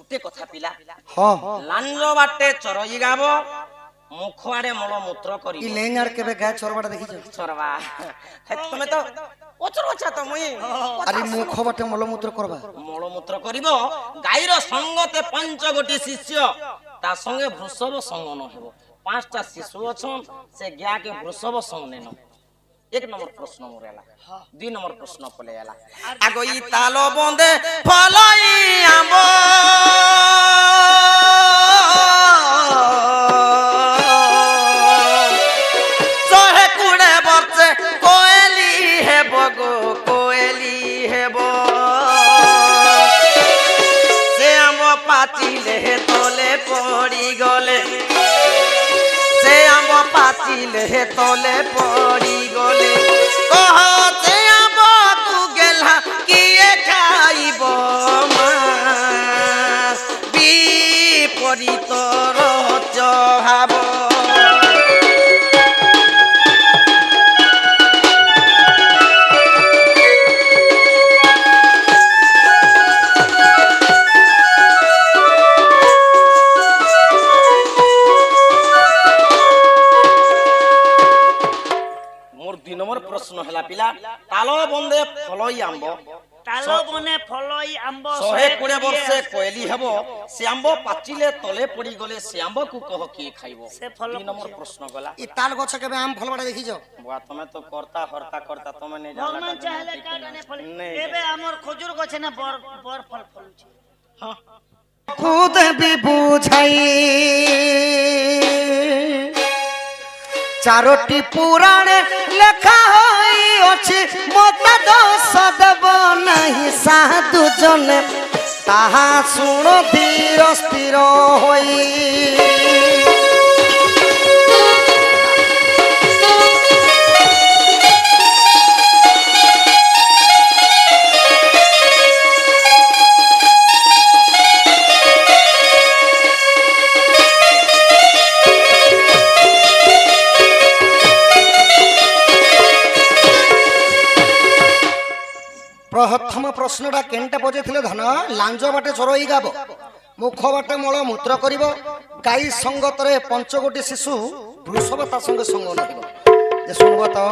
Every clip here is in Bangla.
गोटे कथा पिला हां लांज बाटे चरई गाब मुखआडे मलमूत्र करी ई लेंगार केबे गाय चरबाटा देखि छ चरवा तमे तो ओचरचा तो मुई अरे मुख बाटे मलमूत्र करबा मलमूत्र करिवो गाईर संगते पंच गोटी शिष्य ता संगे वृषभ संग न हेबो पांचटा शिशु अछन से गया के वृषभ संग नेनो एक नंबर प्रश्न मोरेला दुई नंबर प्रश्न पलेला आगो ई तालो बंदे फलई आंबो सहे कुड़े बरसे कोएली हेबो गो कोएली हेबो से आंबो पाचिले तले पड़ी गले से आंबो पाचिले तले पड़ी गले कह से आंबो तू गेला किए खाइबो मा विपरीत चहाबो प्रश्न हला पिला तालो बंदे फलई आंबो तालो बने फलई आंबो 120 वर्ष कोएली हेबो से आंबो पाचिले तले पड़ी गले से आंबो को कह के खाइबो से फल 2 नंबर प्रश्न गला ई ताल गछ केबे आम फलबाटा देखि छ बुआ तमे तो करता करता तमे नै जाला भगवान चाहले काटने फल एबे हमर खजूर गछ ने बर फल फलुछ हां खुद भी बुझाई चारोटी पुराण लेखा होई अछि मता दोष देब नहीं साधु जन ताहा सुनो धीर स्थिर होई प्रथम प्रश्नटा केनटा पचाइले धन लांज बाटे चरई गाब मुख बाटे मल मूत्र करिवो गाई संगतरे पंचगोटी शिशु वृषभ ता संगे संग नहिबो जे सुनबो तो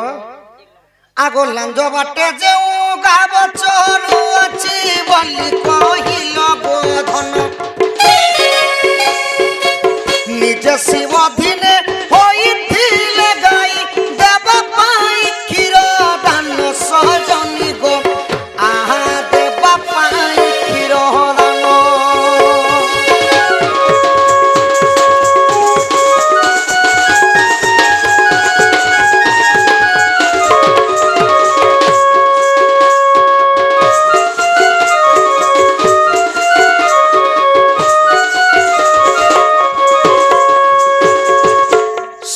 आगो लांज बाटे जे गाब चरु अछि बोली कहिल बोधन निज शिव दिने होइथिले गाई देव पाई क्षीर दान सहजनी गो आहा देवा पाई क्षीर दान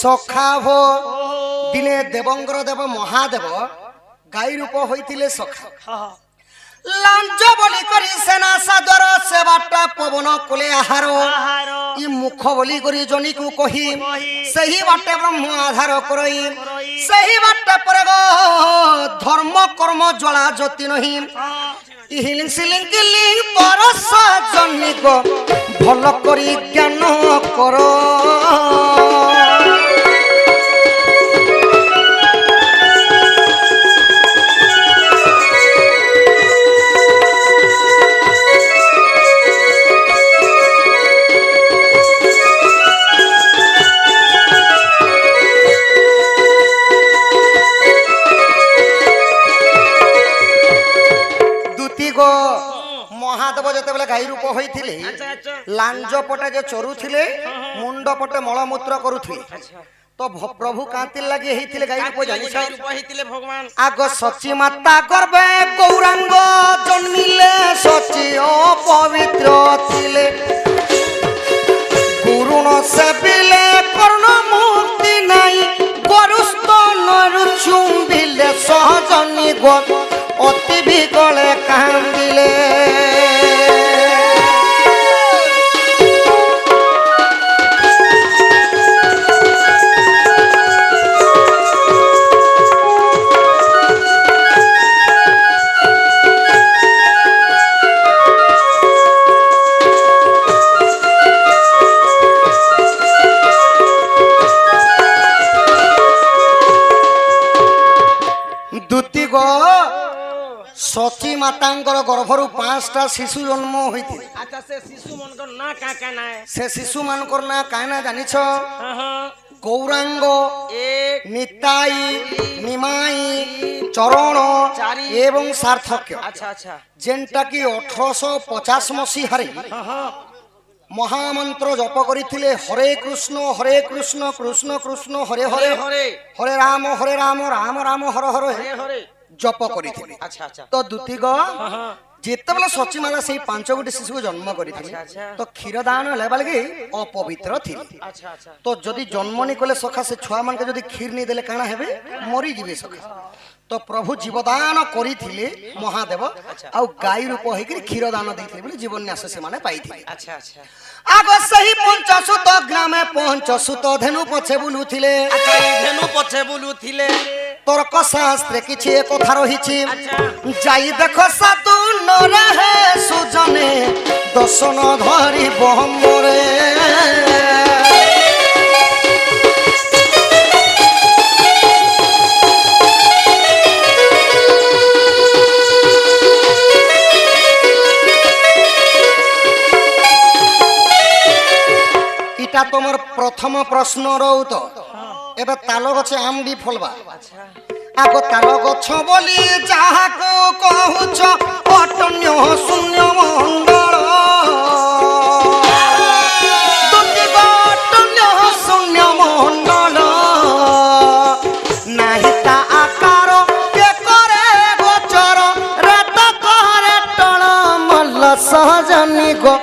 सखा हो दिने देवंगर देव महादेव गाई रूप होइतिले सखा लांज बोली करी सेना सादर सेवाटा पवन कुले आहार ई मुख बोली करी जनी को कही सही बाटे ब्रह्म आधार करई सही बाटे पर धर्म कर्म ज्वाला ज्योति नहीं ई हिलिंग सिलिंग लिंग परस जनी को भल करी ज्ञान करो महादेव जिते गाई रूप होइथिले लांज पटे जे चरुथिले मुंड पटे मलमूत्र करुथिले तो प्रभु कांति लगे हेतिले गाई रूप जानि भगवान आग सची माता गर्भे गौरांग जन्मिले सची पवित्र थिले गुरुण सेविले कर्ण मुक्ति नाई गरुस्त नरु चुंबिले सहजनी गो अति विकले कांदिले ମାତାଙ୍କର ଗର୍ଭରୁ 5ଟା ଶିଶୁ ଜନ୍ମ ହୋଇଥିଲେ। আচ্ছা সে শিশু মনকর না কাকা নাই ସେ ଶିଶୁମାନଙ୍କର ନାଁ କାହିଁ ନା ଜାଣିଛ? হ্যাঁ হ্যাঁ ଗୌରାଙ୍ଗ, এক ନିତାଇ, ନିମାଇ, ଚରଣ ଚାରି ଏବଂ ସାର୍ଥକ୍ୟ, আচ্ছা আচ্ছা ଯେନ୍ଟା କି 1850 ମସିହାରେ হ্যাঁ হ্যাঁ ମହାମନ୍ତ୍ର ଜପ କରିଥିଲେ ହରେ କୃଷ୍ଣ କୃଷ୍ଣ କୃଷ୍ଣ ହରେ ହରେ হরে ହରେ ରାମ ରାମ ରାମ ହର ହର হরে হরে ଜପ କରିଥିଲେ। আচ্ছা আচ্ছা ତ ଦ୍ୱିତୀୟ হ্যাঁ হ্যাঁ ଯେତେବେଳେ ସଚିମାତା ସେଇ 5 ଗୋଟି ଶିଶୁକୁ ଜନ୍ମ କରିଥିଲେ ଆଚ୍ଛା। ତ କ୍ଷୀର ଦାନ ହେଲା ବେଳକି ଅପବିତ୍ର ଥିଲେ। আচ্ছা আচ্ছা ତ ଯଦି ଜନ୍ମ ନି କଲେ ସଖା ସେ ଛୁଆ ମାନକେ ଯଦି କ୍ଷୀର ନି ଦେଲେ କାଣା ହେବେ? ମରିଯିବେ ସଖା। ତ ପ୍ରଭୁ ଜୀବଦାନ କରିଥିଲେ ମହାଦେବ ଆଉ ଗାଈ ରୂପ ହେଇକି କ୍ଷୀର ଦାନ ଦେଇଥିଲେ ବୋଲି ଜୀବନ ନ୍ୟାସ ସେମାନେ ପାଇଥିଲେ। আচ্ছা আচ্ছা আগ ସେହି ପଞ୍ଚସୁତ ଗ୍ରାମେ ପଞ୍ଚସୁତ ଧେନୁ ପଛେ ବୁଲୁଥିଲେ। আচ্ছা এই ধেনু পছে বুলুথিলে তর্ক শাস্ত্রে কিছু এ কথা রহিছি। আচ্ছা যাই দেখ সাধু নরে হে সুজনে দর্শন ধরি বহমরে। এটা তোমার প্রথম প্রশ্নর উত্তর। এবার তাল গছে আম বি ফলবা। আচ্ছা আগ তাল গছ বলি যাহাকু কহুছ অটন্য শূন্য মণ্ডল। দুটি অটন্য শূন্য মণ্ডল নাহি তা আকার কে করে গোচর রেত করে টল মল্ল সহজনি গো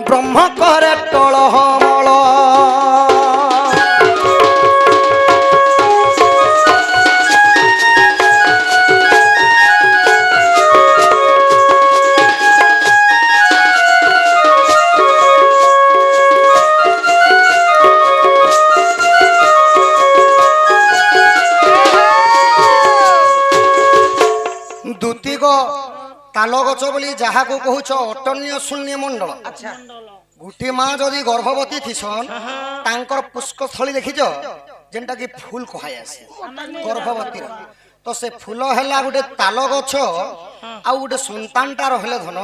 ব্রহ্ম করে টল মল। তাল গছ বলি যাহাকু কহুছ অটন্য শূন্য মণ্ডল। আচ্ছা গোটে মা যদি গর্ভবতী থিসন তাঙ্কর পুষ্কস্থলী দেখিছ যেটা কি ফুল কহাই আসে গর্ভবতীর। তো সে ফুল হেলা গোটে তাল গছ আর গোটে সন্তানটা রহলে ধন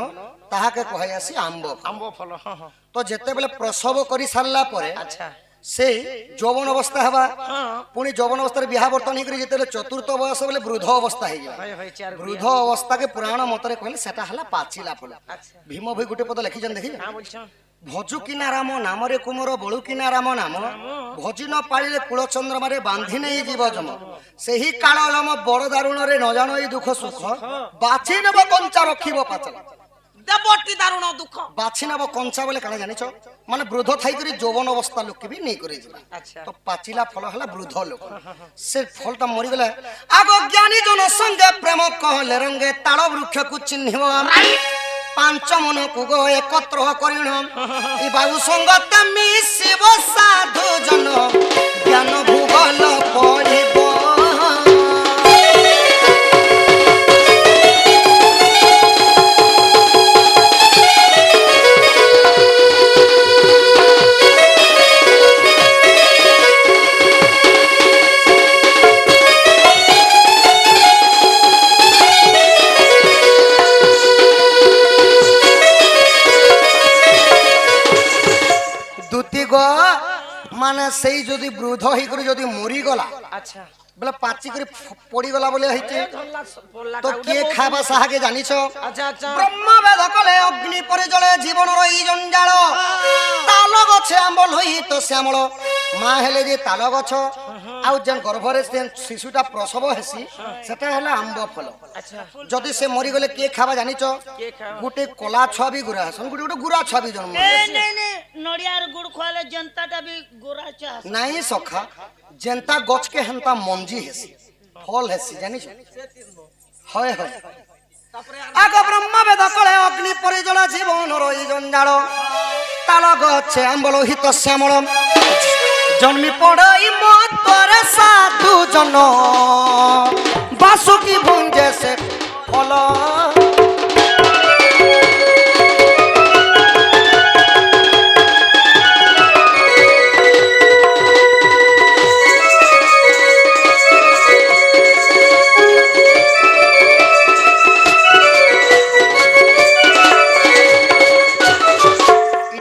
তাহাকে কহাই আসি আম্ব। আম্ব ফল হ্যাঁ হ্যাঁ তো যেতেবেলে প্রসব করে সারলা পরে আচ্ছা সেই যৌবন অবস্থা হবা হ্যাঁ পুনি যৌবন অবস্থায় বিহাবর্তন হয়ে যেতে চতুর্থ বয়স বলে বৃদ্ধ অবস্থা হয়ে যাবে। হয় হয় চার বৃদ্ধ অবস্থাকে পুরাণ মতরে কহিলে সেটা হলা পাচিলা ফল। আচ্ছা ভীম ভাই গোটে পদ লিখিছেন দেখি হ্যাঁ বলছেন ভজু কিনা রাম নামরে কুমর বড়ু কিনা রাম নাম ভজি ন পাড়িলে কুল চন্দ্রমারে বাঁধি নেই জীব জম সেই কাল লম বড় দারুণরে ন জানো এই দুঃখ সুখ বাছি নেব কঞ্চা রখিব পাচলা। দেবটি দারুণ দুঃখ বাছি নেব কঞ্চা বলে কানে জানিছ মানে বৃদ্ধ থাইকরি যৌবন অবস্থা লোক বি নেই করে যাবে। আচ্ছা তো পাচিলা ফল হলা বৃদ্ধ লোক সে ফলটা মরিগলে আগ জ্ঞানী জন সঙ্গে প্রেম কহলে রঙ্গে তাল বৃক্ষকু চিহ্নিব। 5 মনকু গো একত্র করিণ ই বায়ু সঙ্গতে মিশিব সাধু জন জ্ঞান ভূগোল পড়িব। মানে সেই যদি বৃদ্ধ হইকরি যদি মরি গলা আচ্ছা বলে পাচি করে পড়ি গলা বলে হইছে ধরলা পড়লা তো কে খাবা সাহাকে জানিছ? আচ্ছা আচ্ছা ব্রহ্ম বেদ কলে অগ্নি পরে জলে জীবনর এই জঞ্জাল। তাল গছে আম্বল হই তো শ্যামল মা হেলে যে তাল গছ আউ যেন গর্ভরে শিশুটা প্রসব হেসি সেটা হলে আম্ব ফল। আচ্ছা যদি সে মরি গলে কে খাবা জানিছ? কে খাবা? গোটে কলা ছুয়া বি গুড়া হসন গোটে গোটে গুড়া ছুয়া বি জন্ম নড়িয়ার গুড় খোয়ালে জনতাটা বি গোরা চাষ নাই সখা যেনতা গছকে হেনতা মঞ্জি হেসি ফল হেসি জানিছ? হয় হয় আগ ব্রহ্ম বেদ কলে অগ্নি পরিজলা জীবনর এই জঞ্জাল। তাল গছে আম্বল হিত শ্যামল জন্মি পড়াই মতরে সাধু জন বাসুকি ভুঞ্জে সে ফল।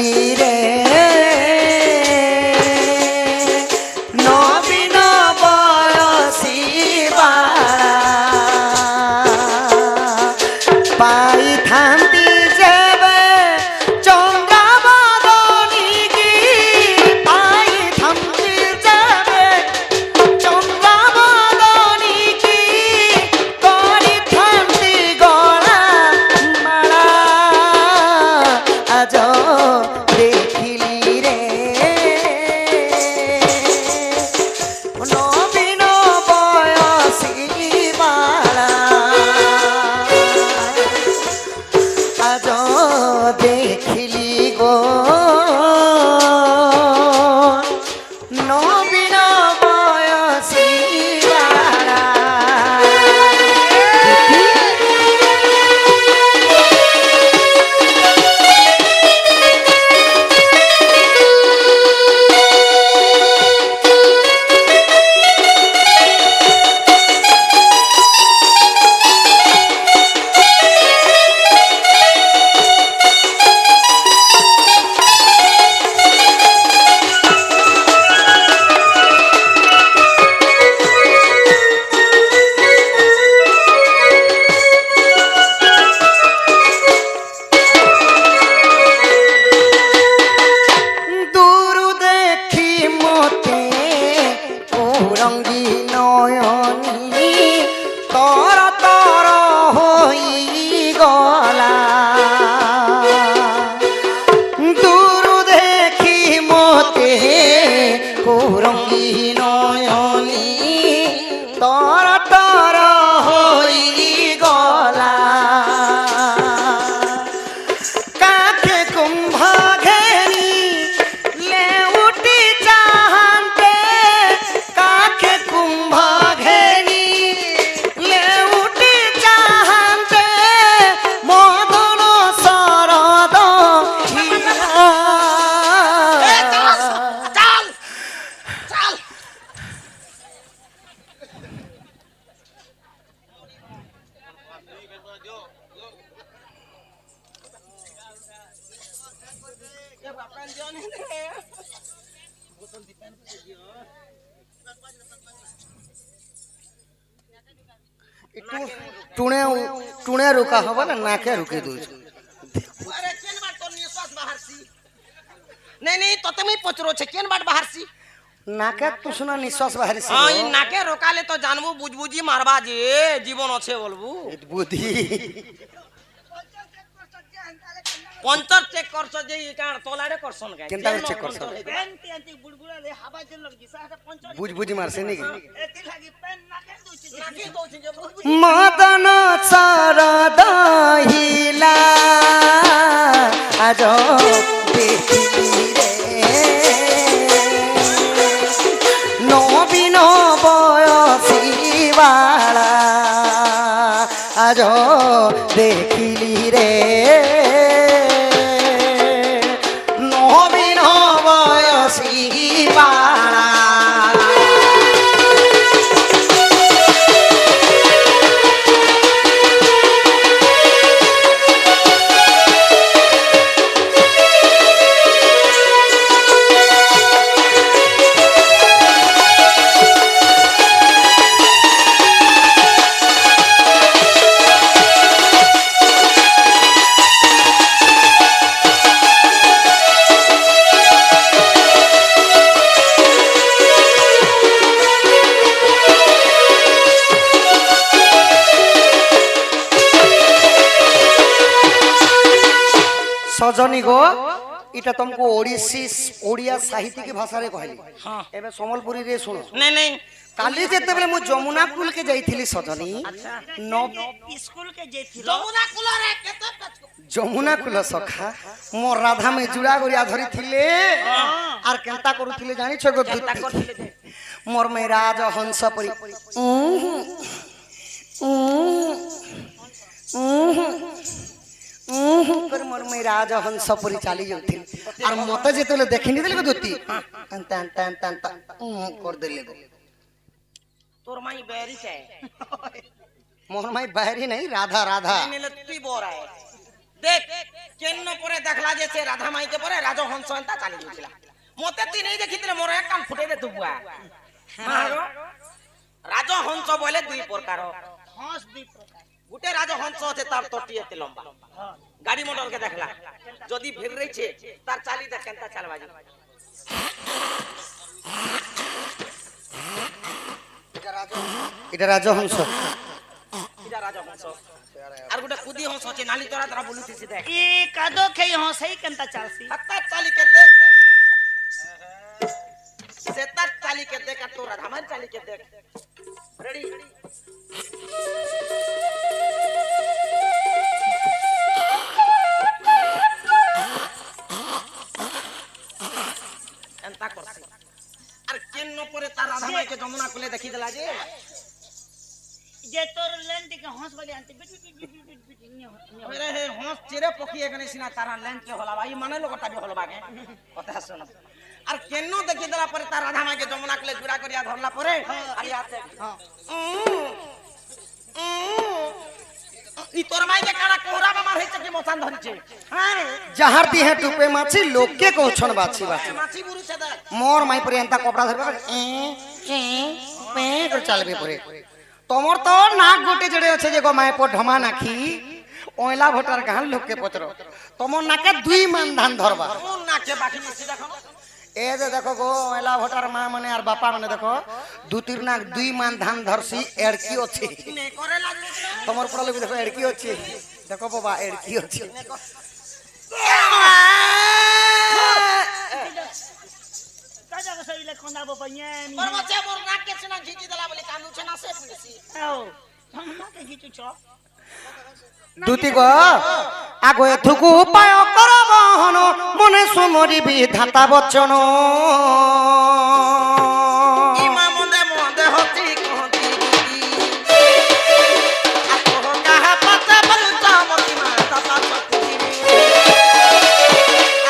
দেখিলি রে নবীন বয়সী বালা পাইথান্তি যেবে চন্দ্রাবদনী কি পাইথান্তি যেবে চন্দ্রাবদনী কি করিথান্তি গলা মালা আজ দেখিলি রে নবীন বয়সী বালা আজ দেখিলি গো নবীন বয়সী বালা দূরু দেখি মতে রঙ্গি নয়নী তর তর হই গলা দূরু দেখি মতে রঙ্গি নয়নী তর তর হই গলা কাকে কুম্ভ ঘেরি লেউটি চাহান্তে কাকে কুম্ভ ঘেরি লেউটি চাহান্তে মদন শরদ চাল চাল টুণে টুণে রুকা হব না নাকে রুকে দଉଛୁ अरे केन बात तो निश्वास बाहरसी नहीं नहीं तो तुम्हें पचरो छे केन बात बाहरसी নাকে তো শোনা নিঃশ্বাস বাহারি हां इ नाके रोकाले तो जानबू बुझबुझी मारबा जे जीवन আছে বলবু বুদ্ধি पंचर चेक करछ जे इ कान तोलाडे करछन गाय केनता चेक करछ पेन ती बुड़बुड़ा ले हवा जे लग दिसा है पंचर বুঝ বুঝি মারছে নাকি एती लागी पेन नाके दूची नाके दोछ जे बुझबुझी মদন শরদ হিলা আজ দেখিলি রে নবীন বয়সী বালা আজ দেখিলি রে নবীন বয়সী বালা सजनी गो इटा तुमको ओडिसी ओडिया साहित्य की भाषा रे कहली हां एबे समलपुरी रे सुनो नहीं नहीं काली जेते बेले मु जमुना कुल के जाईथिली सजनी स्कूल के जेथि जमुना कुल रे केते जमुना कुल सखा मोर राधा में जुड़ा गोरिया धरी थिले आर केंता करूथिले जानि छ गो केता करथिले जे मोर में राज हंस परी कर मोर में राज हंस परी चाली जाउथिल आर मते जेतेले देखिनि देले दोती अंत अंत अंत अंत कर देले गो तोर माई बेरी चाहे मोहन माई बहरी नहीं राधा राधा नहीं लत्ती बोरा है দেখ কেন পরে দেখলা যে সে রাধা মাইকে পরে রাজহংস এন্তা চালি গেছিল মতে তুই নেই দেখিলে মোর এক কান ফুটে দে তু বুয়া রাজহংস বলে দুই প্রকার হঁস দুই প্রকার গোটে রাজহংস আছে তার তটি এতে লম্বা হ্যাঁ গাড়ি মোটরকে দেখলা যদি ভিড় রয়েছে তার চালি দেখ কেনতা চালবাজি এটা রাজহংস। এটা রাজহংস আর গোটে কুদি হংস আছে নালি তোরা তোরা বলুছিস দেখ ই কাদো খেই হঁসাই কেনতা চালসি তার চালি কে দেখ সে তার চালি কে দেখ আর তোরা আমার চালি কে দেখ রেডি এন্তা করছি আর কেন পরে তার রাধা মাইকে যমুনা কোলে দেখি দিলা যে যে তোর লেন্ডিকে হঁস বলি আনতে বিট বিট বিট বিট বিট বিট নিয়ে আরে হে হঁস চেরে পকি এখানে সিনা তারা লেন্স কে হলা ভাই মানে লোকটা বি হল বাগে কথা শুন আর কেন দেখি দিলা পরে তার রাধা মাইকে যমুনা কোলে জুড়া করিয়া ধরলা পরে আর ইয়াতে ই তোর মাইকে কানা কোহরা বেমার হইছে কি মচান ধরিছে হ্যাঁ যাহার দিহে টুপে মাছি লোককে কৌছন বাছি বাছি মাছি বুরুছে দেখ মোর মাই পরে এন্তা কপড়া ধরবে করে চালবে পরে তোমার তো নাক গোটে জড়ে আছে যে গো মায় পর ঢমা নাখি ওইলা ভোটার গান লোককে পচর তোমার নাকে দুই মান ধান ধরবা কোন নাকে বাকি মিছি দেখো এ যে দেখো গো ওইলা ভোটার মা মানে আর বাপা মানে দেখো দুতির নাক দুই মান ধান ধরছি এড়কি আছে নে করে লাগলো তোমার পড়া লোক দেখো এড়কি আছে দেখো বাবা এড়কি আছে কাজা কইলে খন্দাবো পাইয়েন তোর মছে মোর নাকে সিনা ঝিঝি দিলা বলি কানুছে না সে পুলিশি আও তোমাকে কিছু চ দুতি গো আগো এথুকু উপায় করব হন মনে সুমরি বিধাতা বচন ইমা মন্দে মন্দে হতি কহতি আকো কাহা পাতা বলতা মতি মাতা পাতি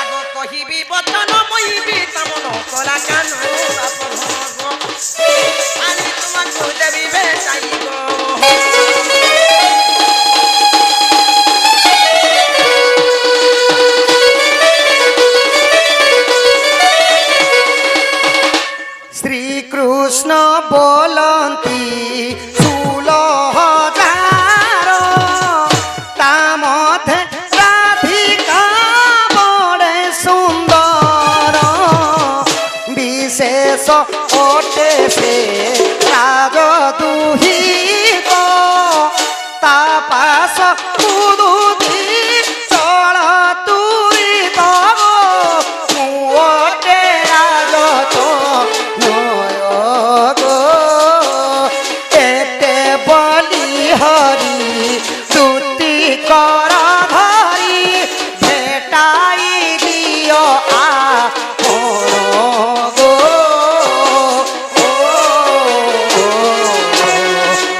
আগো কহিবি বচন মইবি তমন কলা কানু আপন গো আনি তোমাকে দেবি বেচাই গো শ্রীকৃষ্ণ বলন্তি সুলহজার তা মধ্যে রাধিকা বড়ে সুন্দর বিশেষ ওটে সে রাজ দুহিত তা পাশ কুদুতি চল তুই তব মুটে রাজ তো এতে বলি হরি তুতি কর ধরি ভেটাই দিও আপন গো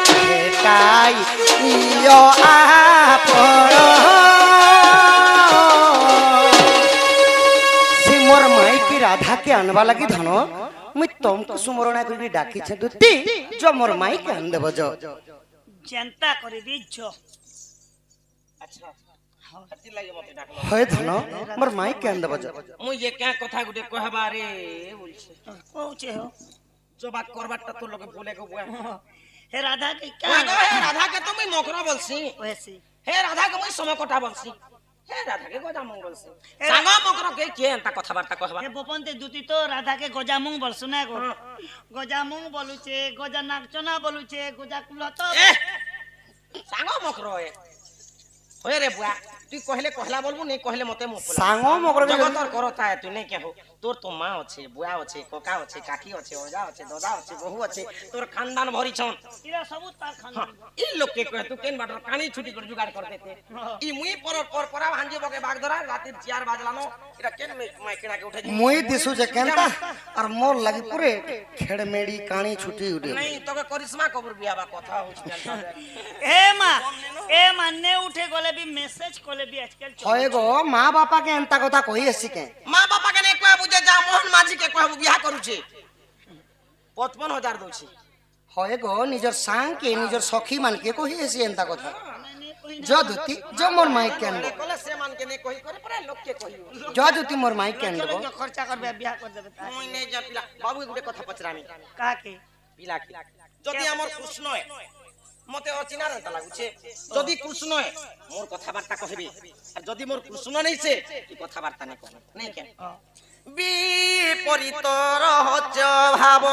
ভেটাই দিও আপন সে মোর মাইকি রাধাকে আনবা লাগি ধন মুই তমকু সুমরণা করি ডাকিছে দুতি জ মোর মাইকে আন দেব জ জেন্তা করিবি জ আচ্ছা হাতি লাগে মতে ডাকলো হয় ধন মোর মাইকে আন দেব জ মুই যে কে কথা গুটে কহবা রে বলছে কৌছে হো জবাব করবারটা তোর লগে বলে গো বুয়া হে রাধা কে হে রাধা কে তুমি মকরা বলছি ওয়েসি হে রাধা কে মুই সময় কথা বলছি হে রাধা কে গজা মং বলছি সাঙ্গ মকরা কে কে এন্তা কথাবার্তা কহবা হে বপন্তে দুতি তো রাধাকে গজামুং বলছু না গো গজামুং বলুছে গজা নাকচনা বলুছে গজা কুলত এ সাঙ্গ মকরা ওয়ে রে বুয়া তুই কহলে কহলা বলবু নেই কহলে মতে মুখ সাঙ্গ মকরা জগতর করতা তুই নেই কেহ তোর তো মা আছে বুয়া আছে কোকা আছে কাকি আছে ওজা আছে দাদা আছে বহু আছে তোর খানদান ভরি ছন ইরা সবু তার খানদান ই লোক কে কহে তু কেন বাটর কানি ছুটি করে জুগাড় করে দেতে ই মুই পর পরা ভাঞ্জি বকে বাগ ধরা রাতে 4 বাজলানো এটা কেন মাই কেনা কে উঠে মুই দিছু যে কেনতা আর মোর লাগি পুরে খেড়মেড়ি কানি ছুটি উঠে নাই তোকে করিশ্মা কবর বিয়াবা কথা হচ্ছে এ মানে উঠে গলে বি মেসেজ কলে বি আজকাল হয় গো মা বাপা কে এন্তা কথা কই আসি কে মা বাপা কে নেই কহে বুঝে যা মোহন মাঝি কে কহে বিয়া করুছে 55,000 দউছি হয় গো নিজর সাং কে নিজর সখী মান কে কই আসি এন্তা কথা যদুতি জ মোর মাই কেন কলে সে মানকে নে কই করে পরে লোককে কহিও যদুতি মোর মাই কেন দেব খরচা করবে বিয়া করে দেবে তাই। মুই নেই যা পিলা বাবু গুটে কথা পচরামি কাকে পিলা কি যদি আমার কৃষ্ণ মতে অচিনা রান্তা লাগুছে যদি কৃষ্ণ মোর কথাবার্তা কহিবি আর যদি মোর কৃষ্ণ নেইছে কি কথাবার্তা নেই কহ নেই কেন বিপরীত রহস্য ভাব